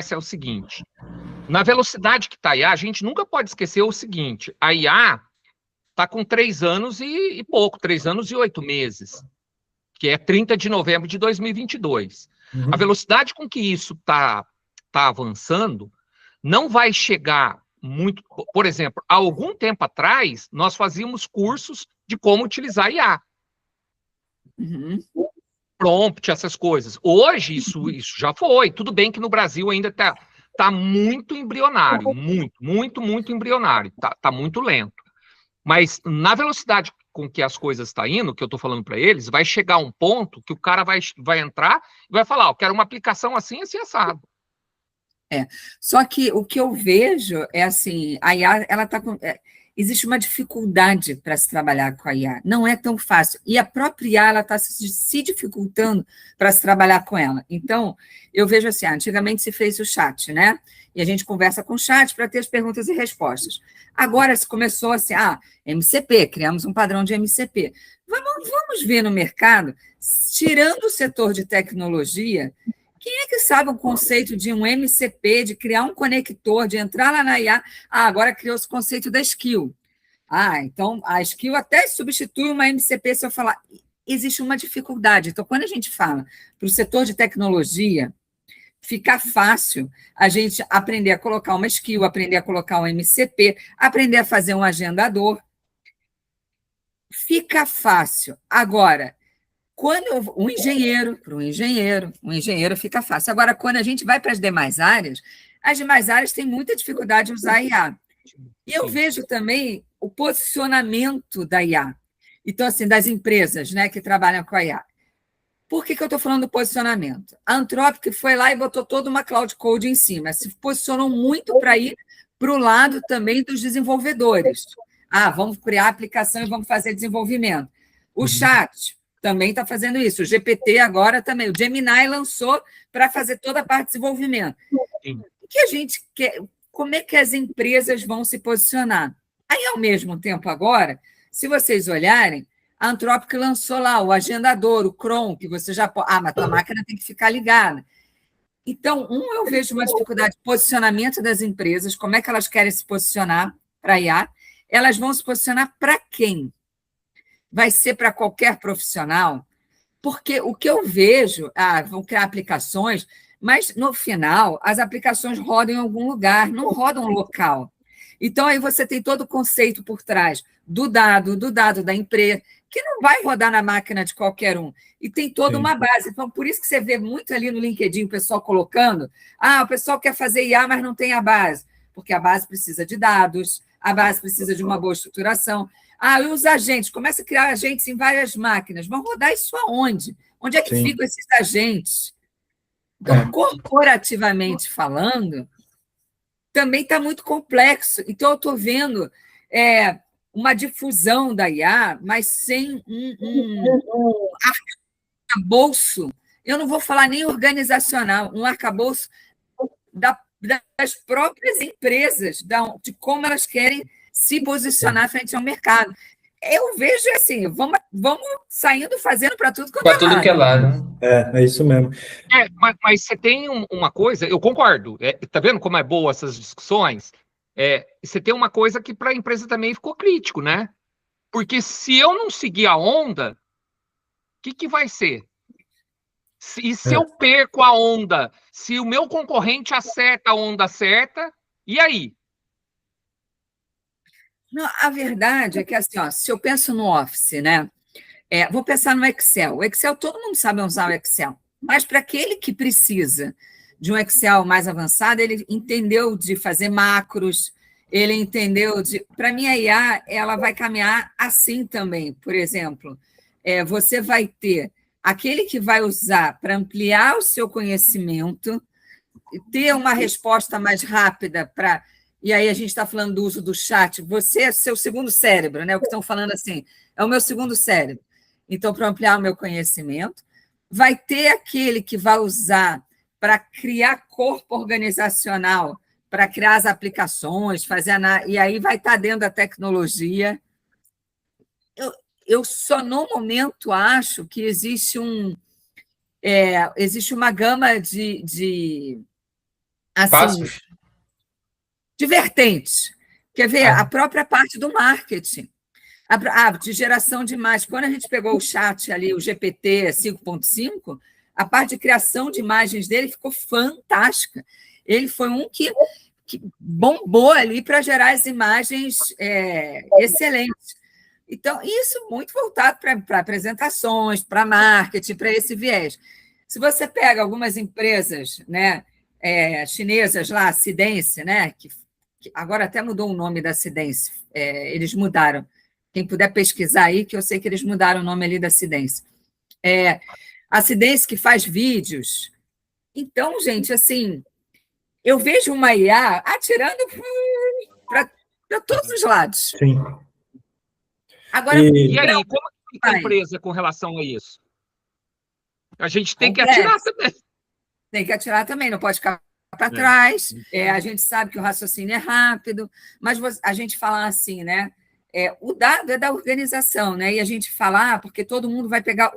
acontece é o seguinte, na velocidade que está a IA, a gente nunca pode esquecer o seguinte, a IA está com 3 anos e pouco, 3 anos e 8 meses, que é 30 de novembro de 2022. A velocidade com que isso tá avançando não vai chegar muito... Por exemplo, há algum tempo atrás, nós fazíamos cursos de como utilizar IA. Prompt, essas coisas. Hoje, isso já foi. Tudo bem que no Brasil ainda tá muito embrionário, muito embrionário. Tá muito lento. Mas na velocidade com que as coisas estão indo, que eu estou falando para eles, vai chegar um ponto que o cara vai entrar e vai falar, eu quero uma aplicação assim, assim, assado. Só que o que eu vejo é assim, a IA, ela está com... existe uma dificuldade para se trabalhar com a IA, não é tão fácil, e a própria IA, ela está se dificultando para se trabalhar com ela. Então, eu vejo assim, antigamente se fez o chat, né? E a gente conversa com o chat para ter as perguntas e respostas. Agora se começou assim, MCP, criamos um padrão de MCP. Vamos ver no mercado, tirando o setor de tecnologia, quem é que sabe o conceito de um MCP, de criar um conector, de entrar lá na IA? Agora criou-se o conceito da skill. Então a skill até substitui uma MCP se eu falar. Existe uma dificuldade. Então, quando a gente fala para o setor de tecnologia, fica fácil a gente aprender a colocar uma skill, aprender a colocar um MCP, aprender a fazer um agendador. Fica fácil. Agora, quando um engenheiro fica fácil. Agora, quando a gente vai para as demais áreas têm muita dificuldade em usar a IA. E eu vejo também o posicionamento da IA. Então, assim, das empresas, né, que trabalham com a IA. Por que eu estou falando do posicionamento? A Anthropic foi lá e botou toda uma cloud code em cima. Se posicionou muito para ir para o lado também dos desenvolvedores. Vamos criar aplicação e vamos fazer desenvolvimento. O chat também está fazendo isso. O GPT agora também. O Gemini lançou para fazer toda a parte de desenvolvimento. O que a gente quer? Como é que as empresas vão se posicionar? Aí, ao mesmo tempo, agora, se vocês olharem, a Anthropic lançou lá o agendador, o Chrome, que você já pode... mas tua máquina tem que ficar ligada. Então, eu vejo uma dificuldade de posicionamento das empresas, como é que elas querem se posicionar para a IA. Elas vão se posicionar para quem? Vai ser para qualquer profissional? Porque o que eu vejo, vão criar aplicações, mas, no final, as aplicações rodam em algum lugar, não rodam local. Então, aí você tem todo o conceito por trás do dado da empresa, que não vai rodar na máquina de qualquer um. E tem toda uma base. Então, por isso que você vê muito ali no LinkedIn o pessoal colocando, o pessoal quer fazer IA, mas não tem a base. Porque a base precisa de dados, a base precisa de uma boa estruturação. E os agentes, começa a criar agentes em várias máquinas. Vão rodar isso aonde? Onde é que ficam esses agentes? Então, corporativamente falando, também está muito complexo. Então, eu estou vendo uma difusão da IA, mas sem um arcabouço. Eu não vou falar nem organizacional, um arcabouço das próprias empresas, de como elas querem se posicionar frente ao mercado. Eu vejo assim, vamos saindo, fazendo para tudo quanto é lado. Para tudo que é lado. É isso mesmo. Mas você tem uma coisa, eu concordo, tá vendo como é boa essas discussões? Você tem uma coisa que para a empresa também ficou crítico, né? Porque se eu não seguir a onda, o que vai ser? E se eu perco a onda? Se o meu concorrente acerta a onda certa, e aí? Não, a verdade é que, assim, se eu penso no Office, né? Vou pensar no Excel. O Excel, todo mundo sabe usar o Excel. Mas para aquele que precisa de um Excel mais avançado, ele entendeu de fazer macros, ele entendeu de... Para mim, a IA, ela vai caminhar assim também. Por exemplo, você vai ter aquele que vai usar para ampliar o seu conhecimento, ter uma resposta mais rápida para... E aí a gente está falando do uso do chat. Você é seu segundo cérebro, né? O que estão falando assim, é o meu segundo cérebro. Então, para ampliar o meu conhecimento, vai ter aquele que vai usar para criar corpo organizacional, para criar as aplicações, e aí vai estar dentro da tecnologia. Eu só, no momento, acho que existe uma gama de assim, Passos? de vertentes. Quer ver? A própria parte do marketing. De geração de imagens. Quando a gente pegou o chat ali, o GPT 5.5, a parte de criação de imagens dele ficou fantástica. Ele foi um que bombou ali para gerar as imagens excelentes. Então, isso muito voltado para apresentações, para marketing, para esse viés. Se você pega algumas empresas, né, chinesas lá, a Cidência, né, que agora até mudou o nome da Cidência, eles mudaram. Quem puder pesquisar aí, que eu sei que eles mudaram o nome ali da Cidência. A Cidência que faz vídeos. Então, gente, assim, eu vejo uma IA atirando para todos os lados. Sim. Agora, e aí, como fica a empresa com relação a isso? A gente tem que atirar também. Tem que atirar também, não pode ficar para trás. A gente sabe que o raciocínio é rápido, mas a gente fala assim, né? O dado é da organização, né? E a gente fala, porque todo mundo vai pegar.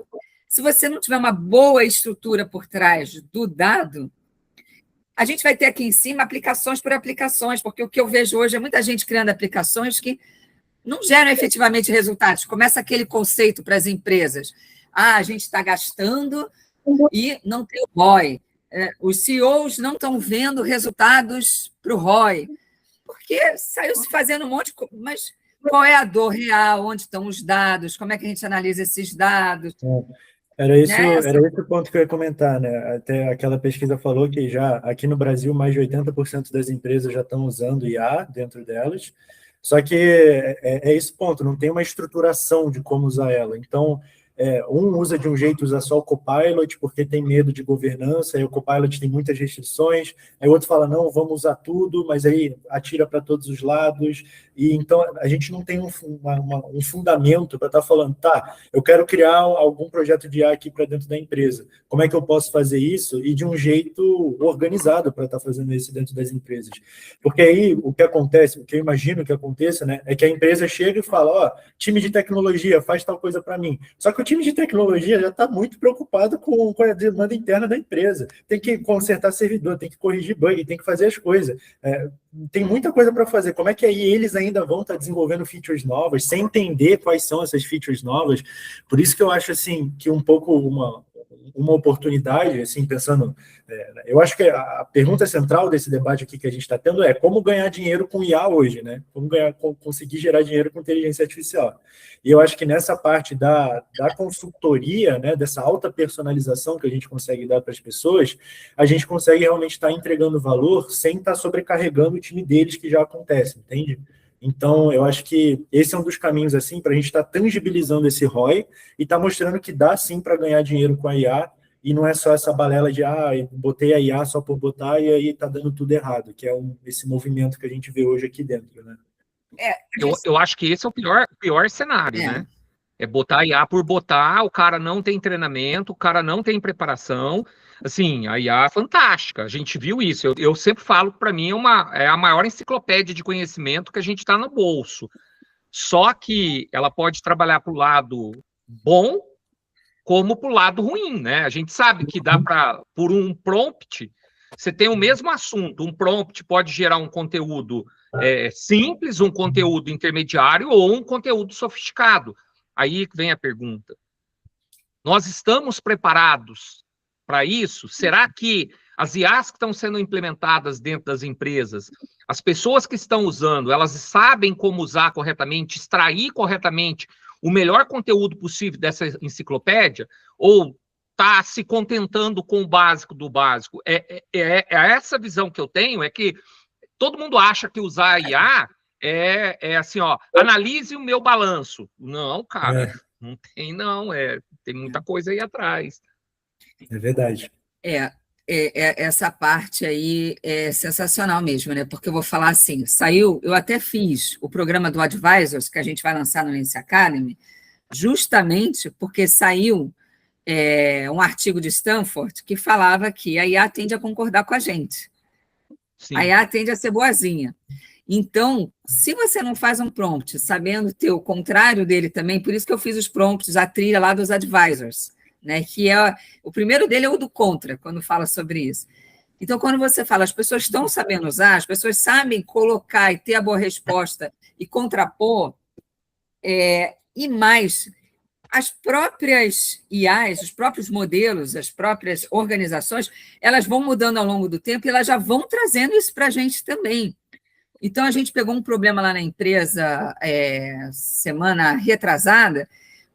Se você não tiver uma boa estrutura por trás do dado, a gente vai ter aqui em cima aplicações por aplicações, porque o que eu vejo hoje é muita gente criando aplicações que não geram efetivamente resultados. Começa aquele conceito para as empresas. A gente está gastando e não tem o ROI. Os CEOs não estão vendo resultados para o ROI, porque saiu se fazendo um monte de coisa. Mas qual é a dor real? Onde estão os dados? Como é que a gente analisa esses dados? Era esse o ponto que eu ia comentar, né? Até aquela pesquisa falou que já aqui no Brasil mais de 80% das empresas já estão usando IA dentro delas, só que é esse ponto, não tem uma estruturação de como usar ela. Então, um usa de um jeito, usa só o Copilot porque tem medo de governança, aí o Copilot tem muitas restrições, aí o outro fala, não, vamos usar tudo, mas aí atira para todos os lados, e então a gente não tem um fundamento para estar falando, eu quero criar algum projeto de IA aqui para dentro da empresa, como é que eu posso fazer isso? E de um jeito organizado para estar fazendo isso dentro das empresas. Porque aí o que acontece, o que eu imagino que aconteça, né, é que a empresa chega e fala, time de tecnologia, faz tal coisa para mim. Só que o time de tecnologia já está muito preocupado com a demanda interna da empresa. Tem que consertar servidor, tem que corrigir bug, tem que fazer as coisas. Tem muita coisa para fazer. Como é que aí eles ainda vão estar desenvolvendo features novas, sem entender quais são essas features novas? Por isso que eu acho assim, que um pouco uma oportunidade, assim, pensando... eu acho que a pergunta central desse debate aqui que a gente está tendo é como ganhar dinheiro com IA hoje, né? Como conseguir gerar dinheiro com inteligência artificial. E eu acho que nessa parte da consultoria, né, dessa alta personalização que a gente consegue dar para as pessoas, a gente consegue realmente estar entregando valor sem estar sobrecarregando o time deles, que já acontece, entende? Então, eu acho que esse é um dos caminhos assim para a gente estar tangibilizando esse ROI e estar mostrando que dá sim para ganhar dinheiro com a IA, e não é só essa balela de botei a IA só por botar e aí está dando tudo errado, que é esse movimento que a gente vê hoje aqui dentro, né? Eu acho que esse é o pior cenário, né? É botar IA por botar, o cara não tem treinamento, o cara não tem preparação. Assim, a IA é fantástica, a gente viu isso. Eu sempre falo que para mim é a maior enciclopédia de conhecimento que a gente está no bolso. Só que ela pode trabalhar para o lado bom como para o lado ruim, né? A gente sabe que dá para, por um prompt, você tem o mesmo assunto. Um prompt pode gerar um conteúdo simples, um conteúdo intermediário ou um conteúdo sofisticado. Aí vem a pergunta. Nós estamos preparados para isso? Será que as IAs que estão sendo implementadas dentro das empresas, as pessoas que estão usando, elas sabem como usar corretamente, extrair corretamente o melhor conteúdo possível dessa enciclopédia? Ou está se contentando com o básico do básico? Essa visão que eu tenho é que todo mundo acha que usar a IA é assim, analise o meu balanço. Não, cara, não tem não, tem muita coisa aí atrás. É verdade. Essa parte aí é sensacional mesmo, né? Porque eu vou falar assim, eu até fiz o programa do Advisors, que a gente vai lançar no Lens Academy, justamente porque saiu um artigo de Stanford que falava que a IA tende a concordar com a gente. Sim. A IA tende a ser boazinha. Então, se você não faz um prompt sabendo ter o contrário dele também, por isso que eu fiz os prompts, a trilha lá dos Advisors, né, que o primeiro dele é o do contra, quando fala sobre isso. Então, quando você fala, as pessoas estão sabendo usar, as pessoas sabem colocar e ter a boa resposta e contrapor, e mais, as próprias IAs, os próprios modelos, as próprias organizações, elas vão mudando ao longo do tempo e elas já vão trazendo isso para a gente também. Então, a gente pegou um problema lá na empresa semana retrasada,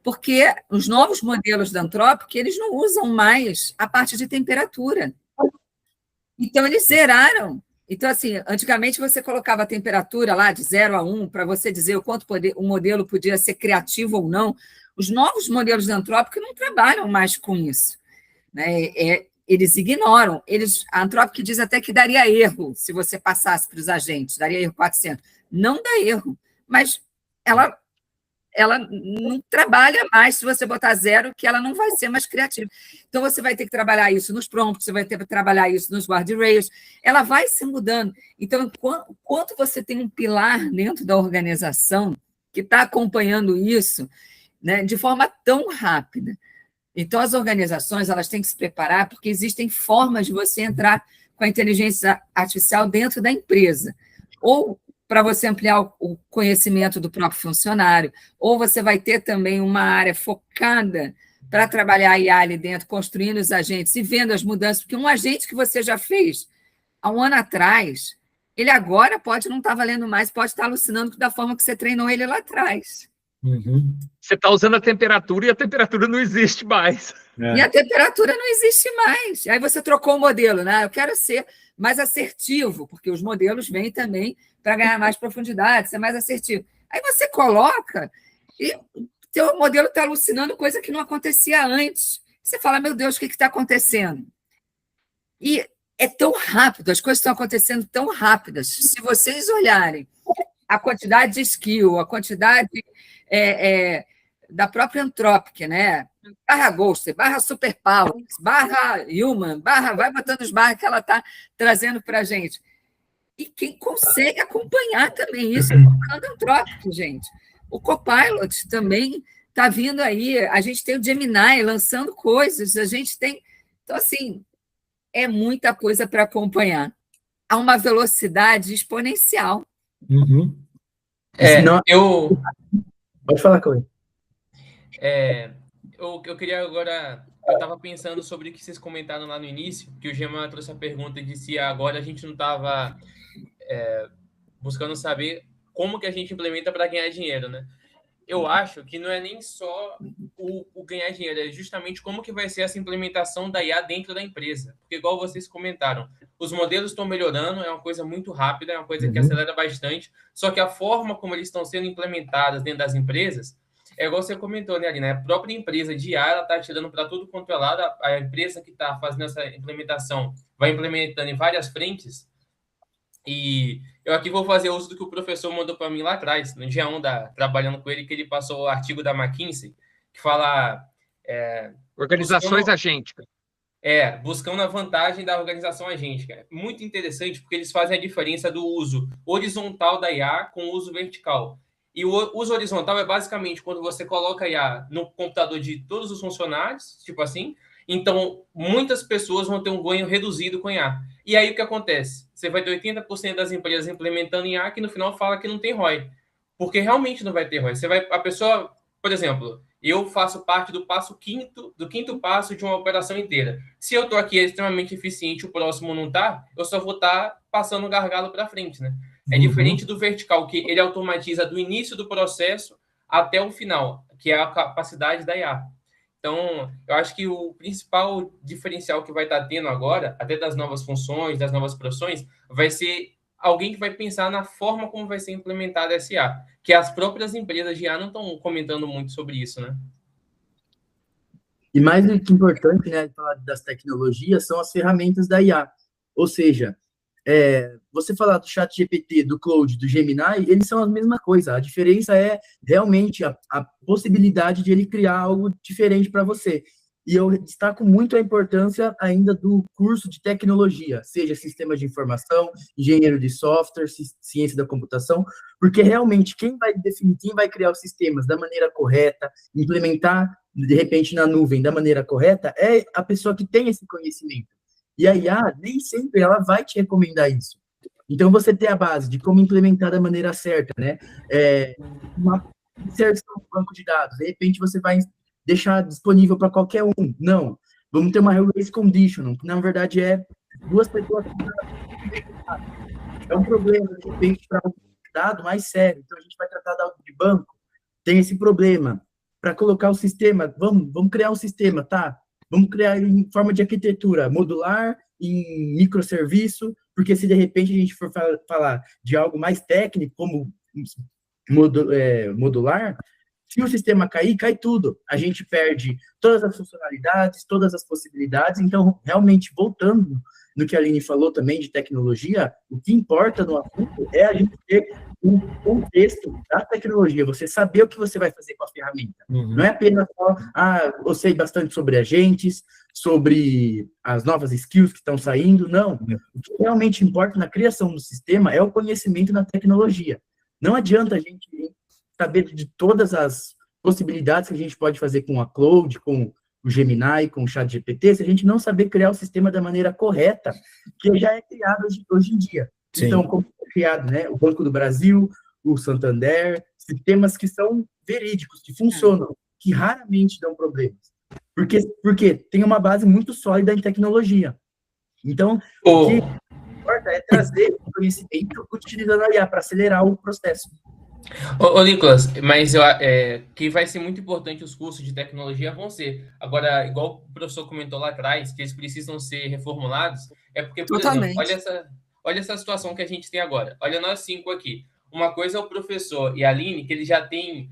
porque os novos modelos da Anthropic, eles não usam mais a parte de temperatura. Então, eles zeraram. Então, assim, antigamente você colocava a temperatura lá de 0 a 1 para você dizer o quanto o modelo podia ser criativo ou não. Os novos modelos da Anthropic não trabalham mais com isso, né? Eles ignoram. A Anthropic diz até que daria erro se você passasse para os agentes, daria erro 400. Não dá erro, mas ela não trabalha mais se você botar 0, que ela não vai ser mais criativa. Então, você vai ter que trabalhar isso nos prompts, você vai ter que trabalhar isso nos guardrails, ela vai se mudando. Então, enquanto você tem um pilar dentro da organização que está acompanhando isso, né, de forma tão rápida, então as organizações elas têm que se preparar, porque existem formas de você entrar com a inteligência artificial dentro da empresa, ou para você ampliar o conhecimento do próprio funcionário, ou você vai ter também uma área focada para trabalhar a IA ali dentro, construindo os agentes e vendo as mudanças, porque um agente que você já fez há um ano atrás, ele agora pode não estar valendo mais, pode estar alucinando da forma que você treinou ele lá atrás. Uhum. Você está usando a temperatura e a temperatura não existe mais. E a temperatura não existe mais. Aí você trocou o modelo, né? Eu quero ser mais assertivo, porque os modelos vêm também para ganhar mais profundidade, ser mais assertivo. Aí você coloca e o teu modelo está alucinando coisa que não acontecia antes. Você fala, meu Deus, o que está acontecendo? E é tão rápido, as coisas estão acontecendo tão rápidas. Se vocês olharem a quantidade de skill, a quantidade da própria Anthropic, né? Barra Ghost, barra Superpowers, barra Human, vai botando os barras que ela está trazendo para a gente. E quem consegue acompanhar também isso é o Anthropic, gente. O Copilot também está vindo aí, a gente tem o Gemini lançando coisas, a gente tem... Então, assim, é muita coisa para acompanhar. Há uma velocidade exponencial. Uhum. Pode falar, Cauê. Eu queria agora... Eu estava pensando sobre o que vocês comentaram lá no início, que o Gemma trouxe a pergunta de se agora a gente não estava buscando saber como que a gente implementa para ganhar dinheiro, né? Eu acho que não é nem só o ganhar dinheiro, é justamente como que vai ser essa implementação da IA dentro da empresa. Porque, igual vocês comentaram, os modelos estão melhorando, é uma coisa muito rápida, é uma coisa que acelera bastante, só que a forma como eles estão sendo implementados dentro das empresas, é igual você comentou, né, Aline? A própria empresa de IA, ela está tirando para tudo quanto é lado, a empresa que está fazendo essa implementação vai implementando em várias frentes, e eu aqui vou fazer uso do que o professor mandou para mim lá atrás, no dia 1, trabalhando com ele, que ele passou o artigo da McKinsey, que fala... Organizações agênticas. Buscando a vantagem da organização agêntica. É muito interessante, porque eles fazem a diferença do uso horizontal da IA com o uso vertical. E o uso horizontal é basicamente quando você coloca a IA no computador de todos os funcionários, tipo assim, então muitas pessoas vão ter um ganho reduzido com IA. E aí o que acontece? Você vai ter 80% das empresas implementando IA que no final fala que não tem ROI. Porque realmente não vai ter ROI. A pessoa, por exemplo, eu faço parte do quinto passo de uma operação inteira. Se eu estou aqui extremamente eficiente e o próximo não está, eu só vou estar passando o gargalo para frente, né? É diferente do vertical, que ele automatiza do início do processo até o final, que é a capacidade da IA. Então, eu acho que o principal diferencial que vai estar tendo agora, até das novas funções, das novas profissões, vai ser alguém que vai pensar na forma como vai ser implementada essa IA, que as próprias empresas de IA não estão comentando muito sobre isso, né? E mais do que importante, né, falar das tecnologias, são as ferramentas da IA. Ou seja, você falar do ChatGPT, do Claude, do Gemini, eles são a mesma coisa. A diferença é realmente a possibilidade de ele criar algo diferente para você. E eu destaco muito a importância ainda do curso de tecnologia, seja sistemas de informação, engenheiro de software, ciência da computação, porque realmente quem vai definir, quem vai criar os sistemas da maneira correta, implementar, de repente, na nuvem da maneira correta, é a pessoa que tem esse conhecimento. E a IA, nem sempre ela vai te recomendar isso. Então, você ter a base de como implementar da maneira certa, né? Uma inserção no banco de dados. De repente, você vai deixar disponível para qualquer um. Não. Vamos ter uma race condition, que na verdade é 2 pessoas. É um problema, de repente, para um dado mais sério. Então, a gente vai tratar dado de banco. Tem esse problema. Para colocar o sistema, vamos criar um sistema, tá? Vamos criar em forma de arquitetura modular, em microserviço, porque se de repente a gente for falar de algo mais técnico, como modular, se o sistema cair, cai tudo. A gente perde todas as funcionalidades, todas as possibilidades. Então, realmente, voltando no que a Aline falou também de tecnologia, o que importa no assunto é a gente ter um contexto da tecnologia, você saber o que você vai fazer com a ferramenta. Não é apenas só, eu sei bastante sobre agentes, sobre as novas skills que estão saindo, não. O que realmente importa na criação do sistema é o conhecimento na tecnologia. Não adianta a gente saber de todas as possibilidades que a gente pode fazer com a Cloud, com o Gemini, com o ChatGPT, se a gente não saber criar o sistema da maneira correta, que já é criado hoje em dia. Sim. Então, como é criado, né, o Banco do Brasil, o Santander, sistemas que são verídicos, que funcionam, que raramente dão problemas. Porque tem uma base muito sólida em tecnologia. Então, o que importa é trazer o conhecimento utilizando a IA para acelerar o processo. Ô, Nicolas, mas que vai ser muito importante os cursos de tecnologia vão ser. Agora, igual o professor comentou lá atrás, que eles precisam ser reformulados, é porque, por exemplo, olha essa situação que a gente tem agora. Olha nós 5 aqui. Uma coisa é o professor e a Aline, que eles já têm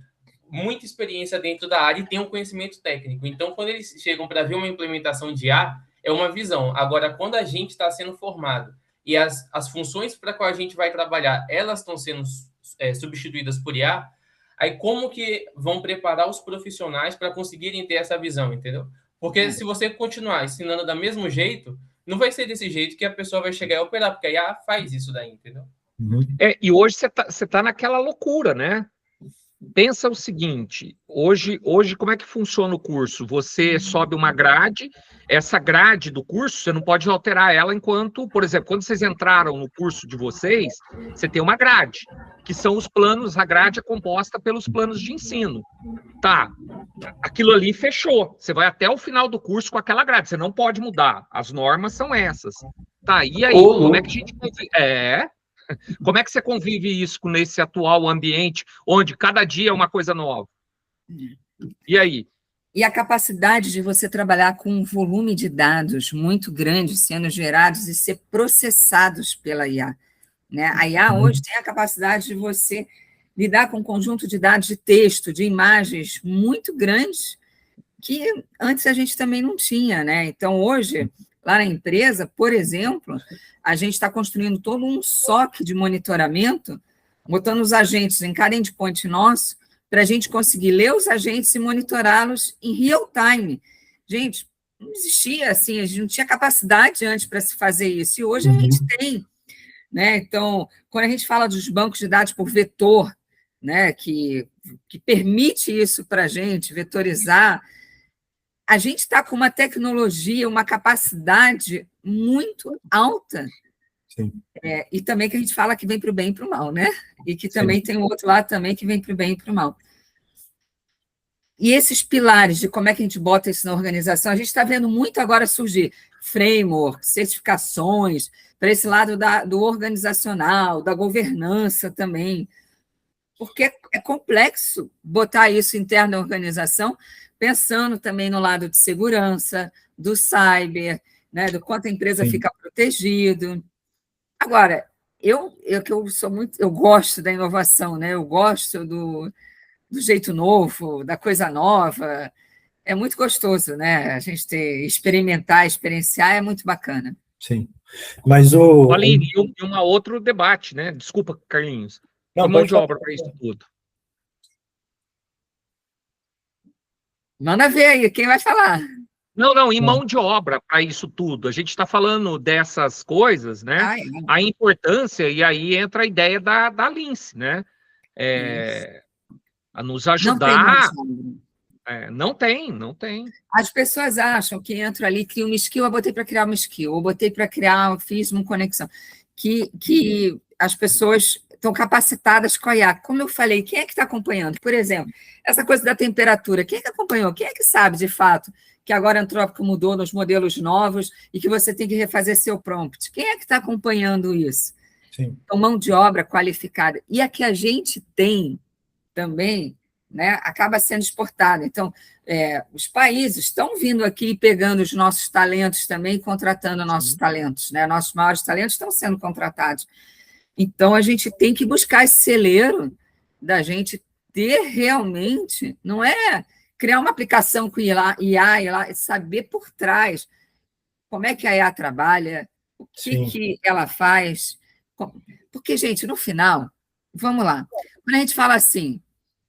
muita experiência dentro da área e têm um conhecimento técnico. Então, quando eles chegam para ver uma implementação de IA, é uma visão. Agora, quando a gente está sendo formado e as funções para qual a gente vai trabalhar, elas estão sendo substituídas por IA, aí como que vão preparar os profissionais para conseguirem ter essa visão, entendeu? Porque se você continuar ensinando do mesmo jeito, não vai ser desse jeito que a pessoa vai chegar e operar, porque a IA faz isso daí, entendeu? E hoje você tá naquela loucura, né? Pensa o seguinte, hoje como é que funciona o curso? Você sobe uma grade, essa grade do curso, você não pode alterar ela enquanto, por exemplo, quando vocês entraram no curso de vocês, você tem uma grade, que são os planos, a grade é composta pelos planos de ensino. Tá, aquilo ali fechou, você vai até o final do curso com aquela grade, você não pode mudar, as normas são essas. Tá, e aí, como é que a gente... Como é que você convive isso nesse atual ambiente, onde cada dia é uma coisa nova? E aí? E a capacidade de você trabalhar com um volume de dados muito grande sendo gerados e ser processados pela IA. Né? A IA hoje tem a capacidade de você lidar com um conjunto de dados de texto, de imagens muito grandes, que antes a gente também não tinha. Né? Então, hoje... Lá na empresa, por exemplo, a gente está construindo todo um SOC de monitoramento, botando os agentes em cada endpoint nosso, para a gente conseguir ler os agentes e monitorá-los em real time. Gente, não existia assim, a gente não tinha capacidade antes para se fazer isso, e hoje a gente tem. Né? Então, quando a gente fala dos bancos de dados por vetor, né, que permite isso para a gente, vetorizar, a gente está com uma tecnologia, uma capacidade muito alta. Sim. E também que a gente fala que vem para o bem e para o mal, né? E que também tem o outro lado também que vem para o bem e para o mal. E esses pilares de como é que a gente bota isso na organização, a gente está vendo muito agora surgir framework, certificações, para esse lado do organizacional, da governança também. Porque é complexo botar isso interno na organização, pensando também no lado de segurança, do cyber, né, do quanto a empresa fica protegida. Agora, eu gosto da inovação, né? Eu gosto do jeito novo, da coisa nova. É muito gostoso, né? A gente experimentar, experienciar é muito bacana. Sim. Mas Aline, e um outro debate, né? Desculpa, Carlinhos. Não, mão de obra para isso tudo. Manda ver aí, quem vai falar? Não, em mão de obra para isso tudo. A gente está falando dessas coisas, né? A importância, e aí entra a ideia da Lince, né? A nos ajudar. Não tem, não tem. As pessoas acham que entro ali, crio uma skill, eu botei para criar uma skill, eu botei para criar, fiz uma conexão, que as pessoas estão capacitadas com a IA. Como eu falei, quem é que está acompanhando? Por exemplo, essa coisa da temperatura, quem é que acompanhou? Quem é que sabe, de fato, que agora a Anthropic mudou nos modelos novos e que você tem que refazer seu prompt? Quem é que está acompanhando isso? Sim. Então, mão de obra qualificada. E a que a gente tem também, né, acaba sendo exportada. Então, os países estão vindo aqui pegando os nossos talentos também, contratando nossos talentos, né? Nossos maiores talentos estão sendo contratados. Então, a gente tem que buscar esse celeiro da gente ter realmente, não é criar uma aplicação com IA, saber por trás como é que a IA trabalha, o que ela faz. Porque, gente, no final, vamos lá, quando a gente fala assim,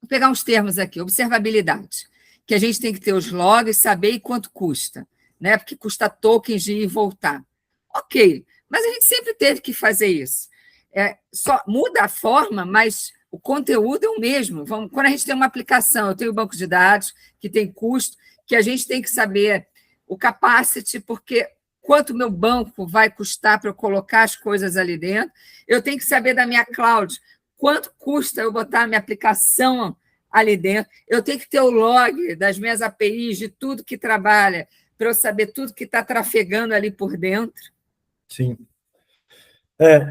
vou pegar uns termos aqui, observabilidade, que a gente tem que ter os logs, saber quanto custa, né? Porque custa tokens de ir e voltar. Ok, mas a gente sempre teve que fazer isso. Só muda a forma, mas o conteúdo é o mesmo. Quando a gente tem uma aplicação, eu tenho um banco de dados que tem custo, que a gente tem que saber o capacity, porque quanto meu banco vai custar para eu colocar as coisas ali dentro, eu tenho que saber da minha cloud, quanto custa eu botar a minha aplicação ali dentro, eu tenho que ter o log das minhas APIs, de tudo que trabalha, para eu saber tudo que está trafegando ali por dentro. Sim.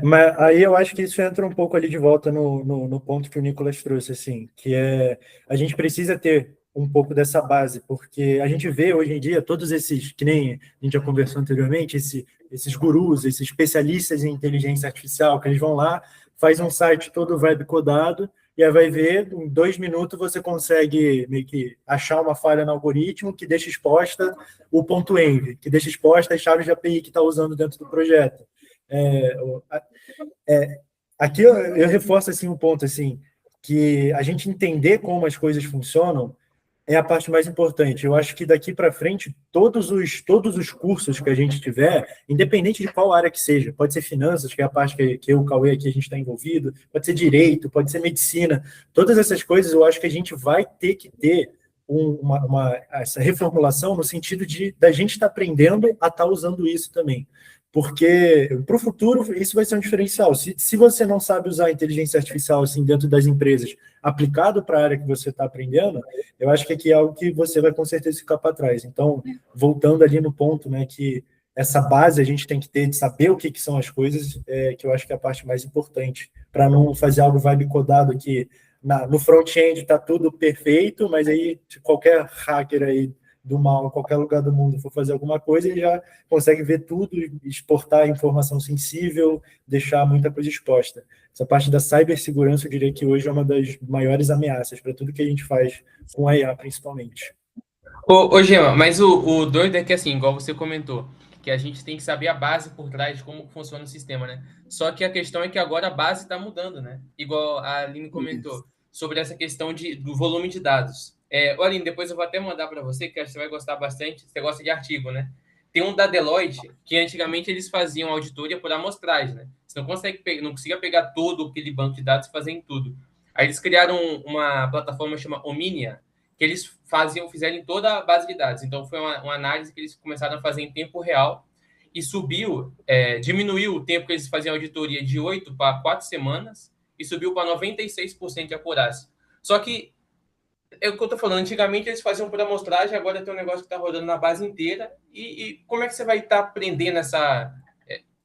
Mas aí eu acho que isso entra um pouco ali de volta no ponto que o Nicolas trouxe, assim, que a gente precisa ter um pouco dessa base, porque a gente vê hoje em dia todos esses, que nem a gente já conversou anteriormente, esses gurus, esses especialistas em inteligência artificial, que eles vão lá, faz um site todo web codado, e aí vai ver, em 2 minutos você consegue meio que achar uma falha no algoritmo que deixa exposta o ponto .env, que deixa exposta as chaves de API que está usando dentro do projeto. Aqui eu reforço assim, um ponto assim, que a gente entender como as coisas funcionam é a parte mais importante. Eu acho que daqui para frente, todos os cursos que a gente tiver, independente de qual área que seja, pode ser finanças, que é a parte que eu e o Cauê aqui a gente está envolvido, pode ser direito, pode ser medicina, todas essas coisas eu acho que a gente vai ter que ter essa reformulação no sentido da gente estar aprendendo a estar usando isso também. Porque para o futuro isso vai ser um diferencial. Se você não sabe usar a inteligência artificial assim, dentro das empresas, aplicado para a área que você está aprendendo, eu acho que aqui é algo que você vai com certeza ficar para trás. Então, voltando ali no ponto, né, que essa base a gente tem que ter de saber o que são as coisas, que eu acho que é a parte mais importante, para não fazer algo vibe codado que no front-end está tudo perfeito, mas aí qualquer hacker aí do mal em qualquer lugar do mundo for fazer alguma coisa, ele já consegue ver tudo, exportar informação sensível, deixar muita coisa exposta. Essa parte da cibersegurança, eu diria que hoje é uma das maiores ameaças para tudo que a gente faz com a IA, principalmente. Ô Gema, mas o doido é que, assim, igual você comentou, que a gente tem que saber a base por trás de como funciona o sistema, né? Só que a questão é que agora a base está mudando, né? Igual a Aline comentou, sobre essa questão do volume de dados. Aline, depois eu vou até mandar para você, que acho que você vai gostar bastante. Você gosta de artigo, né? Tem um da Deloitte, que antigamente eles faziam auditoria por amostragem, né? Você não conseguia pegar todo aquele banco de dados e fazer em tudo. Aí eles criaram uma plataforma chamada Omnia, que eles fizeram em toda a base de dados. Então, foi uma análise que eles começaram a fazer em tempo real e diminuiu o tempo que eles faziam auditoria de 8 para 4 semanas e subiu para 96% de acurácia. Só que, é o que eu estou falando, antigamente eles faziam por amostragem, agora tem um negócio que está rodando na base inteira. E como é que você vai estar aprendendo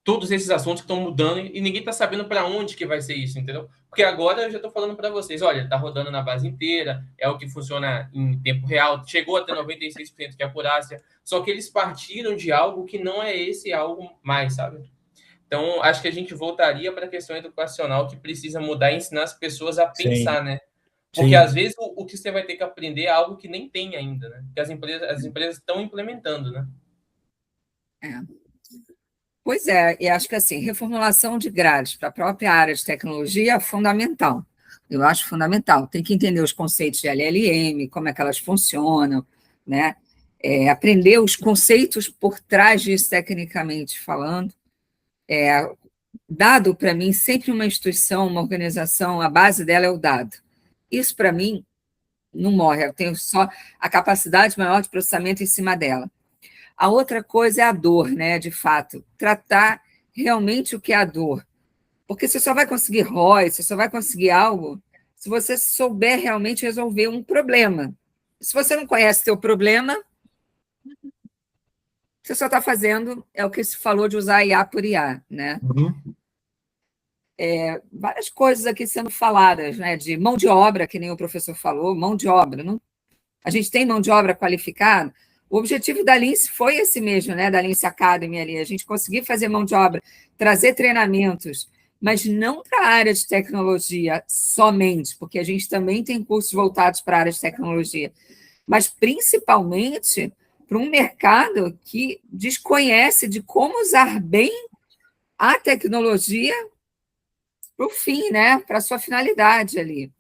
todos esses assuntos que estão mudando e ninguém está sabendo para onde que vai ser isso, entendeu? Porque agora eu já estou falando para vocês, olha, está rodando na base inteira, é o que funciona em tempo real, chegou até 96% de acurácia, só que eles partiram de algo que não é esse algo mais, sabe? Então, acho que a gente voltaria para a questão educacional que precisa mudar e ensinar as pessoas a pensar, né? Porque, às vezes, o que você vai ter que aprender é algo que nem tem ainda, né? Que as empresas estão implementando, né? Pois é, e acho que assim, reformulação de grades para a própria área de tecnologia é fundamental. Eu acho fundamental. Tem que entender os conceitos de LLM, como é que elas funcionam, né? Aprender os conceitos por trás disso, tecnicamente falando. Dado, para mim, sempre uma instituição, uma organização, a base dela é o dado. Isso, para mim, não morre, eu tenho só a capacidade maior de processamento em cima dela. A outra coisa é a dor, né? De fato, tratar realmente o que é a dor. Porque você só vai conseguir ROI, você só vai conseguir algo se você souber realmente resolver um problema. Se você não conhece seu problema, você só está fazendo, é o que se falou de usar IA por IA, né? Várias coisas aqui sendo faladas, né? De mão de obra, que nem o professor falou, mão de obra. Não? A gente tem mão de obra qualificada. O objetivo da Lince foi esse mesmo, né? Da Lince Academy ali, a gente conseguir fazer mão de obra, trazer treinamentos, mas não para a área de tecnologia somente, porque a gente também tem cursos voltados para a área de tecnologia, mas principalmente para um mercado que desconhece de como usar bem a tecnologia para o fim, né? Para a sua finalidade ali.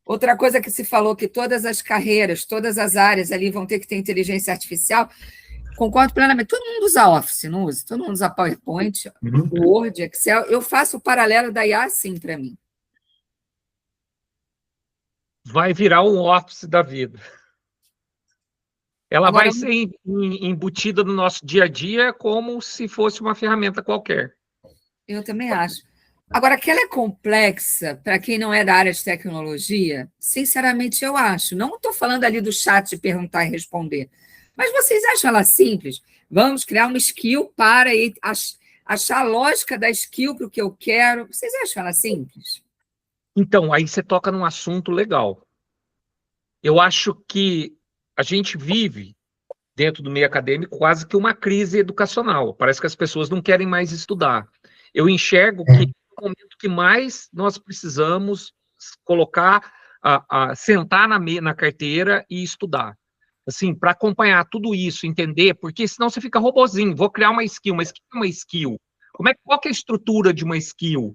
Outra coisa que se falou, que todas as carreiras, todas as áreas ali vão ter que ter inteligência artificial, concordo plenamente. Todo mundo usa Office, não usa? Todo mundo usa PowerPoint, Word, Excel. Eu faço o paralelo da IA assim para mim. Vai virar um Office da vida. Ela Agora, vai ser embutida no nosso dia a dia como se fosse uma ferramenta qualquer. Eu também acho. Agora, que ela é complexa, para quem não é da área de tecnologia, sinceramente eu acho. Não estou falando ali do chat de perguntar e responder. Mas vocês acham ela simples? Vamos criar uma skill para achar a lógica da skill para o que eu quero. Vocês acham ela simples? Então, aí você toca num assunto legal. Eu acho que a gente vive, dentro do meio acadêmico, quase que uma crise educacional. Parece que as pessoas não querem mais estudar. Eu enxergo que é o momento que mais nós precisamos colocar, sentar na carteira e estudar. Assim, para acompanhar tudo isso, entender, porque senão você fica robozinho. Vou criar uma skill, mas o que é uma skill? Qual que é a estrutura de uma skill?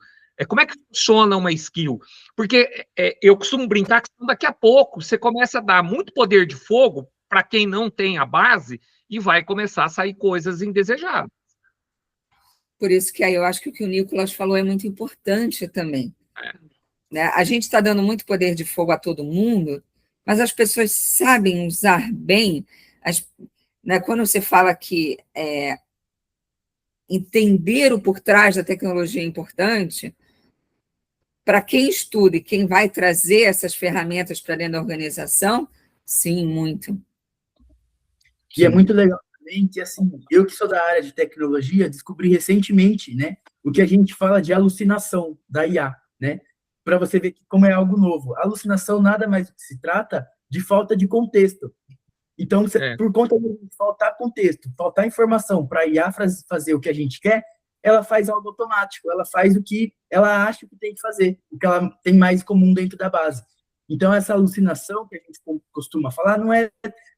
Como é que funciona uma skill? Porque eu costumo brincar que daqui a pouco você começa a dar muito poder de fogo para quem não tem a base e vai começar a sair coisas indesejadas. Por isso que aí eu acho que o que o Nicolas falou é muito importante também. Né? A gente está dando muito poder de fogo a todo mundo, mas as pessoas sabem usar bem. Né, quando você fala que entender o por trás da tecnologia é importante, para quem estuda e quem vai trazer essas ferramentas para dentro da organização, sim, muito. E é muito legal também que, assim, eu que sou da área de tecnologia, descobri recentemente, né, o que a gente fala de alucinação da IA, né? Para você ver como é algo novo. A alucinação nada mais do que se trata de falta de contexto. Então, por conta de faltar contexto, faltar informação para a IA fazer o que a gente quer, ela faz algo automático, ela faz o que ela acha que tem que fazer, o que ela tem mais comum dentro da base. Então, essa alucinação que a gente costuma falar não é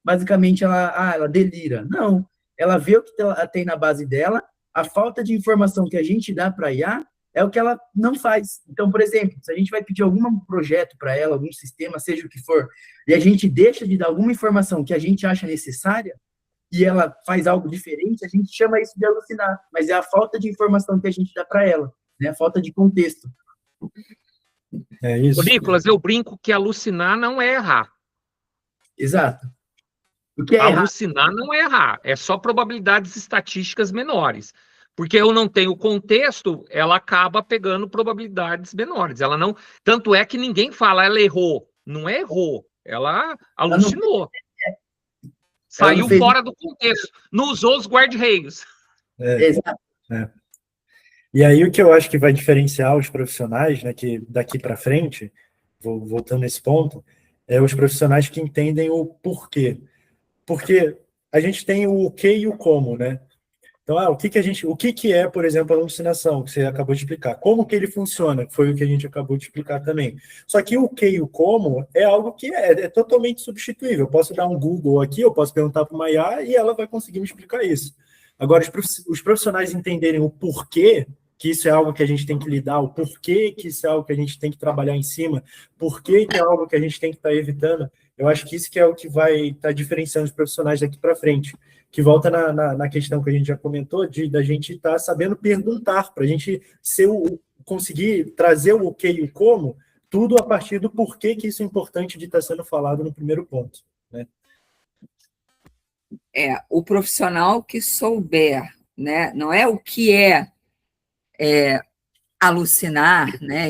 basicamente ela delira. Não, ela vê o que ela tem na base dela, a falta de informação que a gente dá para a IA é o que ela não faz. Então, por exemplo, se a gente vai pedir algum projeto para ela, algum sistema, seja o que for, e a gente deixa de dar alguma informação que a gente acha necessária, e ela faz algo diferente, a gente chama isso de alucinar, mas é a falta de informação que a gente dá para ela, né? A falta de contexto. É isso. Ô, Nicolas, eu brinco que alucinar não é errar. Exato. O que é alucinar não é errar, é só probabilidades estatísticas menores. Porque eu não tenho contexto, ela acaba pegando probabilidades menores. Ela não. Tanto é que ninguém fala, ela errou. Não é errou, ela alucinou. Saiu fora do contexto. Não usou os guarda-reios. Exato. E aí o que eu acho que vai diferenciar os profissionais, né, que daqui para frente, voltando nesse ponto, é os profissionais que entendem o porquê. Porque a gente tem o que e o como, né? Então, o que é, por exemplo, a alucinação, que você acabou de explicar? Como que ele funciona? Foi o que a gente acabou de explicar também. Só que o que e o como é algo que é totalmente substituível. Eu posso dar um Google aqui, eu posso perguntar para uma IA e ela vai conseguir me explicar isso. Agora, os profissionais entenderem o porquê, que isso é algo que a gente tem que lidar, o porquê que isso é algo que a gente tem que trabalhar em cima, porquê que é algo que a gente tem que estar evitando, eu acho que isso que é o que vai estar diferenciando os profissionais daqui para frente. Que volta na questão que a gente já comentou, da gente estar sabendo perguntar, para a gente conseguir trazer o que e o como tudo a partir do porquê que isso é importante de estar sendo falado no primeiro ponto, né? O profissional que souber, né? Não é o que é alucinar, né?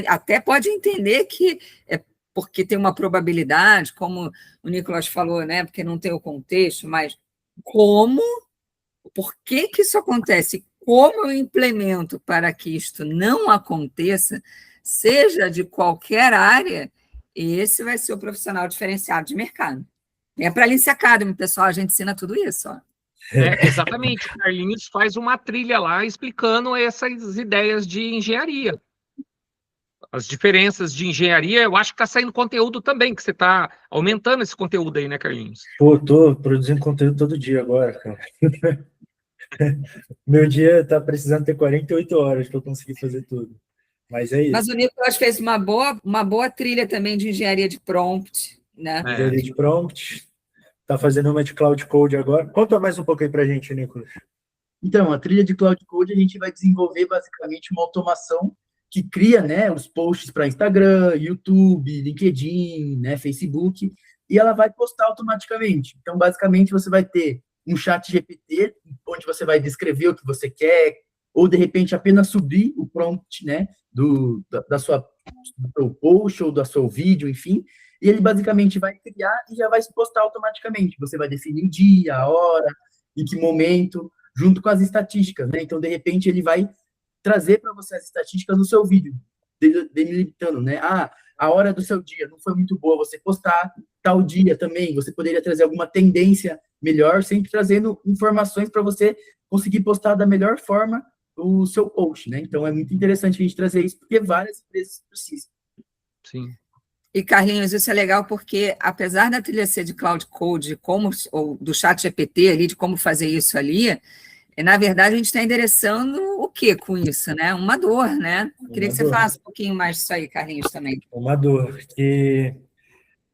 Até pode entender que é porque tem uma probabilidade, como o Nicolas falou, né? Porque não tem o contexto, mas por que isso acontece? Como eu implemento para que isto não aconteça, seja de qualquer área, esse vai ser o profissional diferenciado de mercado. Para a Lince Academy, pessoal, a gente ensina tudo isso. Ó. Exatamente, o Carlinhos faz uma trilha lá explicando essas ideias de engenharia. As diferenças de engenharia, eu acho que está saindo conteúdo também, que você está aumentando esse conteúdo aí, né, Carlinhos? Pô, tô produzindo conteúdo todo dia agora, cara. Meu dia está precisando ter 48 horas para eu conseguir fazer tudo. Mas é isso. Mas o Nicolas fez uma boa trilha também de engenharia de prompt, né? Engenharia de prompt. Está fazendo uma de Cloud Code agora. Conta mais um pouco aí para a gente, Nicolas. Então, a trilha de Cloud Code, a gente vai desenvolver basicamente uma automação que cria, né, os posts para Instagram, YouTube, LinkedIn, né, Facebook, e ela vai postar automaticamente. Então, basicamente, você vai ter um chat GPT, onde você vai descrever o que você quer, ou, de repente, apenas subir o prompt, né, do seu post ou do seu vídeo, enfim, e ele basicamente vai criar e já vai se postar automaticamente. Você vai definir o dia, a hora, em que momento, junto com as estatísticas, né? Então, de repente, ele vai trazer para você as estatísticas no seu vídeo, delimitando, né? A hora do seu dia não foi muito boa você postar, tal dia também, você poderia trazer alguma tendência melhor, sempre trazendo informações para você conseguir postar da melhor forma o seu post, né? Então, é muito interessante a gente trazer isso, porque várias empresas precisam. Sim. E, Carlinhos, isso é legal porque, apesar da trilha ser de Cloud Code, ou do chat GPT ali, de como fazer isso ali, na verdade, a gente está endereçando o que com isso, né? Uma dor, né? Queria que você falasse um pouquinho mais disso aí, Carlinhos, também. Uma dor, que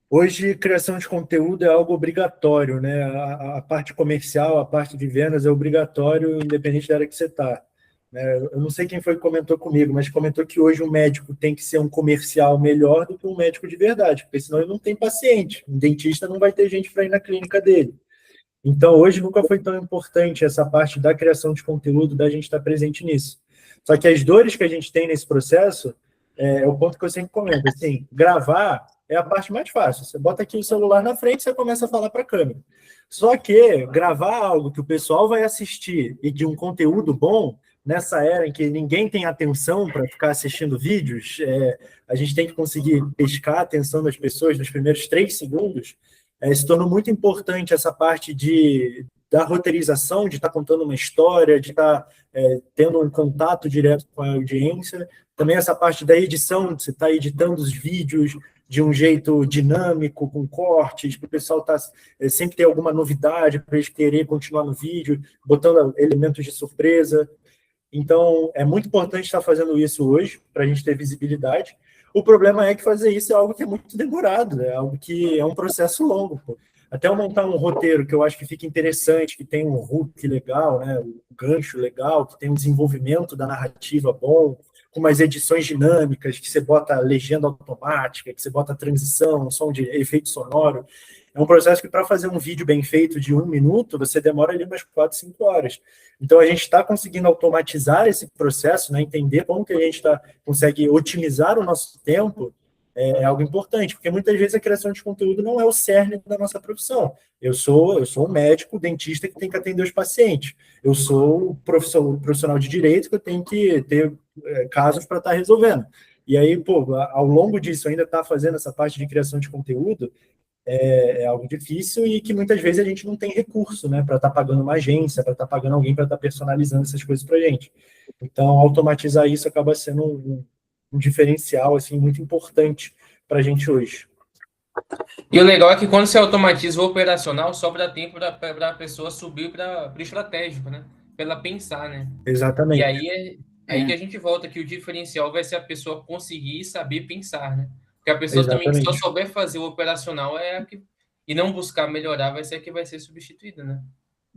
hoje criação de conteúdo é algo obrigatório, né? A parte comercial, a parte de vendas é obrigatório, independente da área que você está. Eu não sei quem foi que comentou comigo, mas comentou que hoje um médico tem que ser um comercial melhor do que um médico de verdade, porque senão ele não tem paciente. Um dentista não vai ter gente para ir na clínica dele. Então, hoje nunca foi tão importante essa parte da criação de conteúdo, da gente estar presente nisso. Só que as dores que a gente tem nesse processo é o ponto que eu sempre comento. Assim, gravar é a parte mais fácil. Você bota aqui o celular na frente e você começa a falar para a câmera. Só que gravar algo que o pessoal vai assistir e de um conteúdo bom, nessa era em que ninguém tem atenção para ficar assistindo vídeos, a gente tem que conseguir pescar a atenção das pessoas nos primeiros 3 segundos, se tornou muito importante essa parte da roteirização, de estar contando uma história, de estar tendo um contato direto com a audiência. Também essa parte da edição, de você estar editando os vídeos de um jeito dinâmico, com cortes, para o pessoal sempre ter alguma novidade para eles querer continuar no vídeo, botando elementos de surpresa. Então, é muito importante estar fazendo isso hoje, para a gente ter visibilidade. O problema é que fazer isso é algo que é muito demorado, é algo que é um processo longo. Pô. Até eu montar um roteiro que eu acho que fica interessante, que tem um hook legal, né, um gancho legal, que tem um desenvolvimento da narrativa bom, com umas edições dinâmicas, que você bota legenda automática, que você bota transição, som de efeito sonoro. É um processo que, para fazer um vídeo bem feito de 1 minuto, você demora ali umas 4, 5 horas. Então, a gente está conseguindo automatizar esse processo, né? Entender como que a gente consegue otimizar o nosso tempo, é algo importante, porque muitas vezes a criação de conteúdo não é o cerne da nossa profissão. Eu sou um médico, dentista que tem que atender os pacientes. Eu sou profissional de direito que eu tenho que ter casos para estar resolvendo. E aí, ao longo disso, ainda está fazendo essa parte de criação de conteúdo, é algo difícil e que muitas vezes a gente não tem recurso, né, para estar pagando uma agência, para estar pagando alguém para estar personalizando essas coisas para a gente. Então, automatizar isso acaba sendo um diferencial assim, muito importante para a gente hoje. E o legal é que quando você automatiza o operacional, sobra tempo para a pessoa subir para o estratégico, né? Para ela pensar, né? Exatamente. E aí que a gente volta, que o diferencial vai ser a pessoa conseguir saber pensar, né? Porque a pessoa também que só souber fazer o operacional e não buscar melhorar vai ser a que vai ser substituída, né?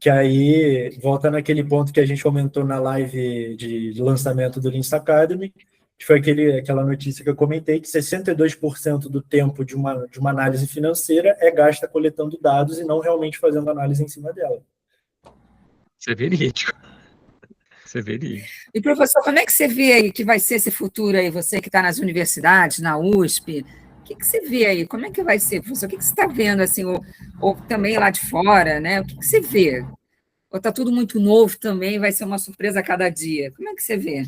Que aí volta naquele ponto que a gente comentou na live de lançamento do Lince Academy, que foi aquela notícia que eu comentei, que 62% do tempo de uma análise financeira é gasta coletando dados e não realmente fazendo análise em cima dela. Isso é verídico. Isso é verídico. E, professor, como é que você vê aí que vai ser esse futuro aí, você que está nas universidades, na USP, o que você vê aí? Como é que vai ser, professor? O que você está vendo, assim, ou também lá de fora, né? O que você vê? Ou está tudo muito novo também, vai ser uma surpresa a cada dia? Como é que você vê?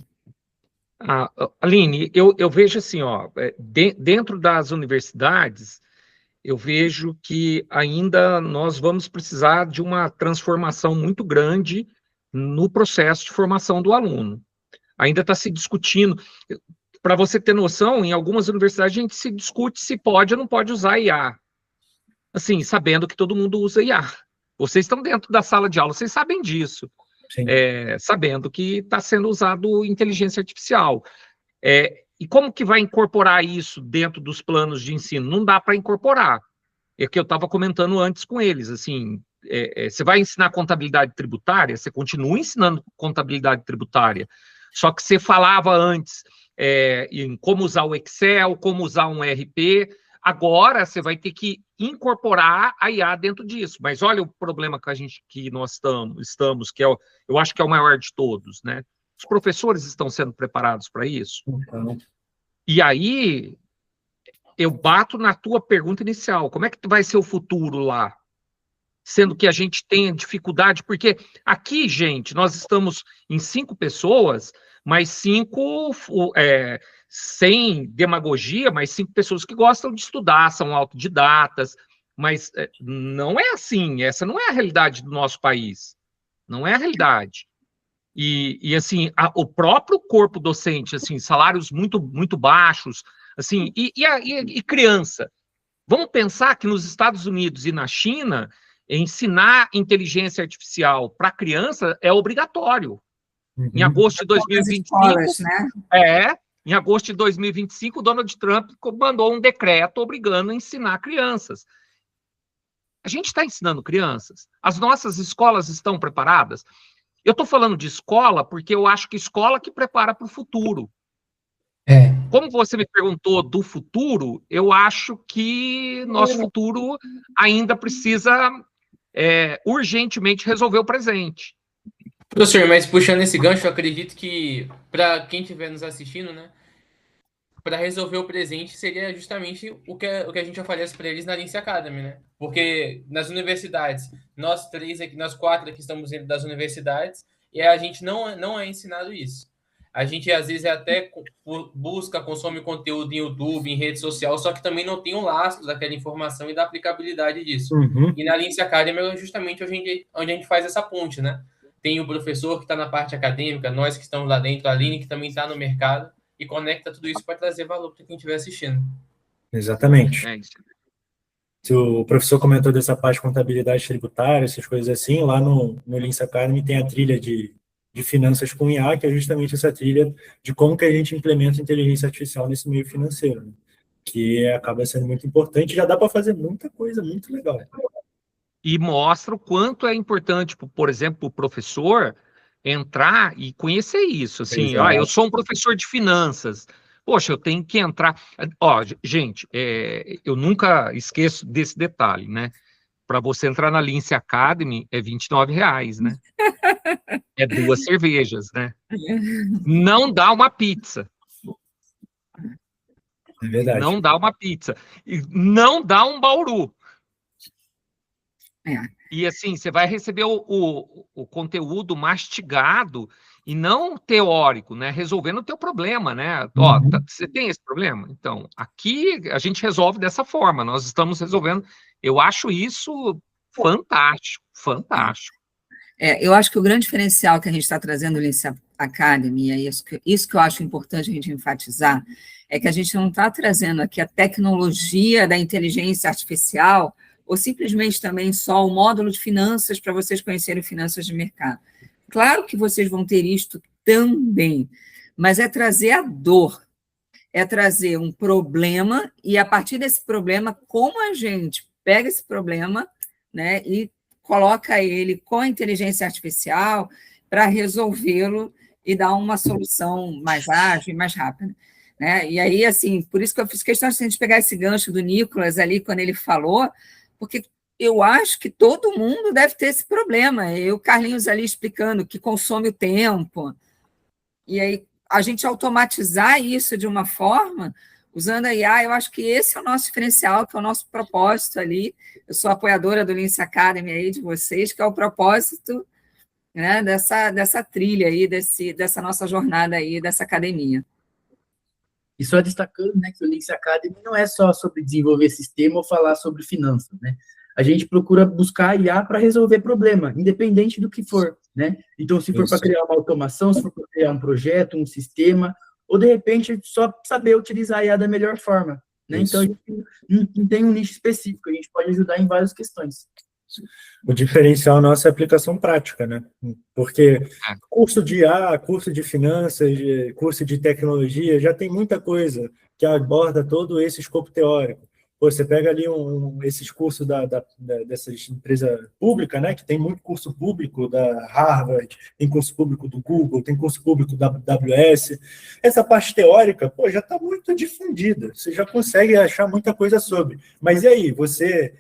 Aline, eu vejo assim, ó, dentro das universidades, eu vejo que ainda nós vamos precisar de uma transformação muito grande no processo de formação do aluno. Ainda está se discutindo. Para você ter noção, em algumas universidades a gente se discute se pode ou não pode usar IA. Assim, sabendo que todo mundo usa IA. Vocês estão dentro da sala de aula, vocês sabem disso. Sabendo que está sendo usado inteligência artificial. E como que vai incorporar isso dentro dos planos de ensino? Não dá para incorporar. É que eu estava comentando antes com eles, assim, você vai ensinar contabilidade tributária, você continua ensinando contabilidade tributária, só que você falava antes em como usar o Excel, como usar um ERP, agora você vai ter que incorporar a IA dentro disso. Mas olha o problema que nós estamos, que eu acho que é o maior de todos, né? Os professores estão sendo preparados para isso? E aí, eu bato na tua pergunta inicial, como é que vai ser o futuro lá? Sendo que a gente tem dificuldade, porque aqui, gente, nós estamos em 5 pessoas, mas 5, sem demagogia, mas 5 pessoas que gostam de estudar, são autodidatas, mas não é assim, essa não é a realidade do nosso país, não é a realidade. E assim, o próprio corpo docente, assim, salários muito, muito baixos, assim, e criança. Vamos pensar que nos Estados Unidos e na China, ensinar inteligência artificial para criança é obrigatório. Em agosto de 2025, escolas, né? Em agosto de 2025, o Donald Trump mandou um decreto obrigando a ensinar crianças. A gente está ensinando crianças? As nossas escolas estão preparadas? Eu estou falando de escola porque eu acho que escola que prepara para o futuro. Como você me perguntou do futuro, eu acho que nosso futuro ainda precisa urgentemente resolver o presente. Professor, mas puxando esse gancho, eu acredito que para quem estiver nos assistindo, né, para resolver o presente seria justamente o que a gente oferece para eles na Lince Academy, né? Porque nas universidades, nós 4 aqui estamos dentro das universidades e a gente não é ensinado isso. A gente, às vezes, até consome conteúdo em YouTube, em rede social, só que também não tem o lastro daquela informação e da aplicabilidade disso. E na Lince Academy é justamente onde a gente faz essa ponte, né? Tem o professor que está na parte acadêmica, nós que estamos lá dentro, a Aline que também está no mercado, e conecta tudo isso para trazer valor para quem estiver assistindo. Exatamente. Se o professor comentou dessa parte de contabilidade tributária, essas coisas assim, lá no Lince Academy tem a trilha de finanças com IA, que é justamente essa trilha de como que a gente implementa inteligência artificial nesse meio financeiro, né? Que acaba sendo muito importante, já dá para fazer muita coisa muito legal. E mostra o quanto é importante, por exemplo, o professor entrar e conhecer isso. Assim, eu sou um professor de finanças. Poxa, eu tenho que entrar. Gente, eu nunca esqueço desse detalhe, né? Para você entrar na Lince Academy é R$29, né? É 2 cervejas, né? Não dá uma pizza. É verdade. Não dá uma pizza. E não dá um bauru. E assim, você vai receber o conteúdo mastigado e não teórico, né? Resolvendo o teu problema, né? Você tem esse problema? Então, aqui a gente resolve dessa forma. Nós estamos resolvendo. Eu acho isso fantástico, fantástico. Eu acho que o grande diferencial que a gente está trazendo no Lince Academy, é isso que eu acho importante a gente enfatizar, é que a gente não está trazendo aqui a tecnologia da inteligência artificial ou simplesmente também só o módulo de finanças para vocês conhecerem finanças de mercado. Claro que vocês vão ter isto também, mas é trazer a dor, é trazer um problema e, a partir desse problema, como a gente pega esse problema, né, e coloca ele com a inteligência artificial para resolvê-lo e dar uma solução mais ágil e mais rápida. Né? E aí, assim, por isso que eu fiz questão de a gente pegar esse gancho do Nicolas ali, quando ele falou, porque eu acho que todo mundo deve ter esse problema. E o Carlinhos ali explicando que consome o tempo. E aí, a gente automatizar isso de uma forma, usando a IA, eu acho que esse é o nosso diferencial, que é o nosso propósito ali. Eu sou apoiadora do Lince Academy aí de vocês, que é o propósito, né, dessa trilha aí, dessa nossa jornada aí, dessa academia. E só destacando, né, que o Lince Academy não é só sobre desenvolver sistema ou falar sobre finanças, né? A gente procura buscar IA para resolver problema, independente do que for, né? Então, se for para criar uma automação, se for para criar um projeto, um sistema, ou de repente só saber utilizar a IA da melhor forma, né? Então, a gente não tem um nicho específico, a gente pode ajudar em várias questões. O diferencial nosso é a aplicação prática, né? Porque curso de IA, curso de finanças, curso de tecnologia, já tem muita coisa que aborda todo esse escopo teórico. Pô, você pega ali esses cursos dessas empresas públicas, né? Que tem muito curso público da Harvard, tem curso público do Google, tem curso público da AWS. Essa parte teórica, pô, já está muito difundida. Você já consegue achar muita coisa sobre. Mas e aí, você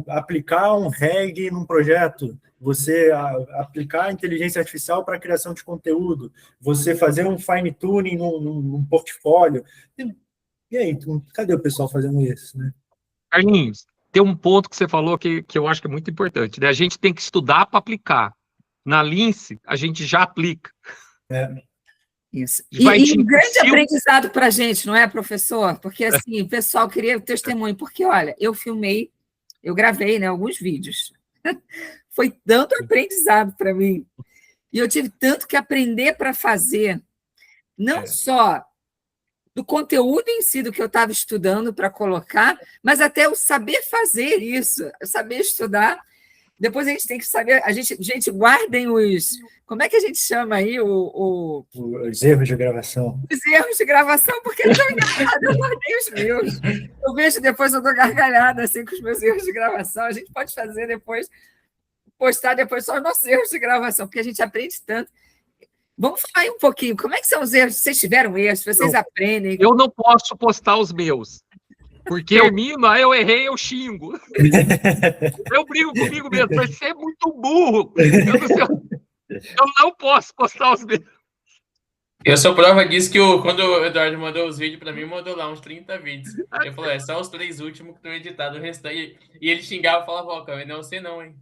aplicar um RAG num projeto, você aplicar a inteligência artificial para a criação de conteúdo, você fazer um fine-tuning num portfólio. E aí, cadê o pessoal fazendo isso, né? Carlinhos, tem um ponto que você falou que eu acho que é muito importante, né? A gente tem que estudar para aplicar. Na Lince, a gente já aplica. Isso. E um grande aprendizado para a gente, não é, professor? Porque, assim, o pessoal queria testemunho, porque, olha, eu gravei, né, alguns vídeos. Foi tanto aprendizado para mim. E eu tive tanto que aprender para fazer, não só do conteúdo em si, do que eu estava estudando para colocar, mas até o saber fazer isso, saber estudar. Depois a gente tem que saber, gente, guardem os... Como é que a gente chama aí? Os erros de gravação. Os erros de gravação, porque é tão engraçado, eu guardei os meus. Eu vejo depois, eu dou gargalhada assim, com os meus erros de gravação. A gente pode fazer depois, postar depois só os nossos erros de gravação, porque a gente aprende tanto. Vamos falar aí um pouquinho, como é que são os erros? Vocês tiveram erros, vocês aprendem? Eu não posso postar os meus, porque aí eu errei, eu xingo. Eu brigo comigo mesmo, mas você é muito burro. Eu não posso postar os meus. Eu sou prova disso que quando o Eduardo mandou os vídeos para mim, mandou lá uns 30 vídeos. Ele falou, são os 3 últimos que estão editados, o restante... E ele xingava e falava, ó, não, você não, hein?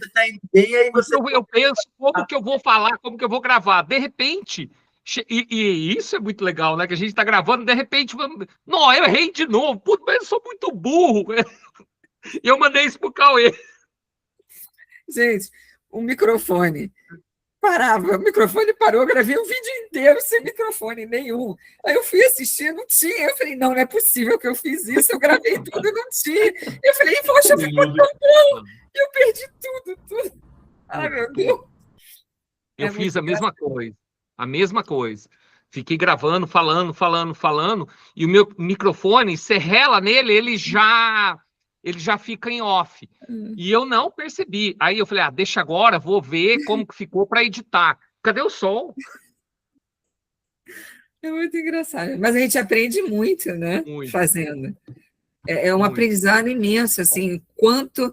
Você tá indo bem, aí você... Eu penso como que eu vou falar, como que eu vou gravar. De repente, e isso é muito legal, né? Que a gente está gravando, de repente, não, eu errei de novo. Puta, mas eu sou muito burro. E eu mandei isso pro Cauê. Gente, o microfone parava, o microfone parou, eu gravei o vídeo inteiro sem microfone nenhum. Aí eu fui assistir, não tinha. Eu falei, não é possível que eu fiz isso, eu gravei tudo e não tinha. Eu falei, poxa, ficou tão bom. Eu perdi tudo. Ai, meu Deus. Eu fiz a mesma coisa. Fiquei gravando, falando, e o meu microfone, você rela nele, ele já fica em off. E eu não percebi. Aí eu falei, deixa agora, vou ver como que ficou para editar. Cadê o som? É muito engraçado. Mas a gente aprende muito, né? Muito. Fazendo. É um aprendizado imenso, assim, quanto...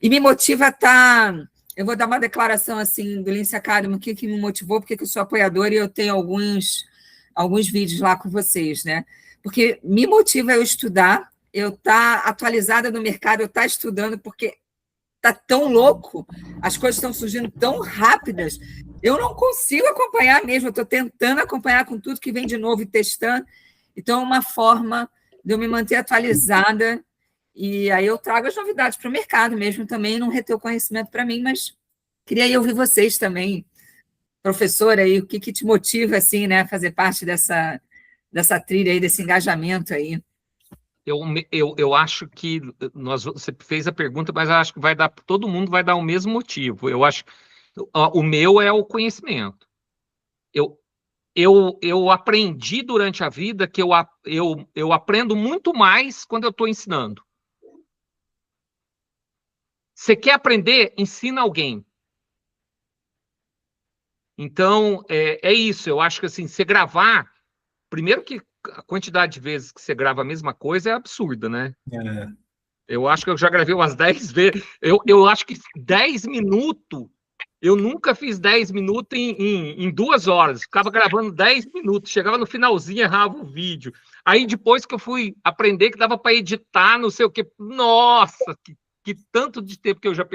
E me motiva a estar... Eu vou dar uma declaração, assim, do Lince Academy, o que me motivou, porque eu sou apoiadora e eu tenho alguns vídeos lá com vocês, né? Porque me motiva eu estudar, eu estar atualizada no mercado, eu estar estudando, porque está tão louco, as coisas estão surgindo tão rápidas, eu não consigo acompanhar mesmo, eu estou tentando acompanhar com tudo que vem de novo e testando. Então, é uma forma de eu me manter atualizada, e aí eu trago as novidades para o mercado mesmo também, não reter o conhecimento para mim, mas queria aí ouvir vocês também, professora, aí, o que te motiva assim, né, a fazer parte dessa trilha aí, desse engajamento aí? Eu acho que você fez a pergunta, mas eu acho que todo mundo vai dar o mesmo motivo. Eu acho que o meu é o conhecimento. Eu aprendi durante a vida que eu aprendo muito mais quando eu estou ensinando. Você quer aprender? Ensina alguém. Então, é isso. Eu acho que, assim, você gravar... Primeiro que a quantidade de vezes que você grava a mesma coisa é absurda, né? Eu acho que eu já gravei umas 10 vezes. Eu acho que 10 minutos... Eu nunca fiz 10 minutos em 2 horas. Ficava gravando 10 minutos. Chegava no finalzinho, errava o vídeo. Aí, depois que eu fui aprender que dava para editar, não sei o quê. Nossa, que tanto de tempo que eu já perdi.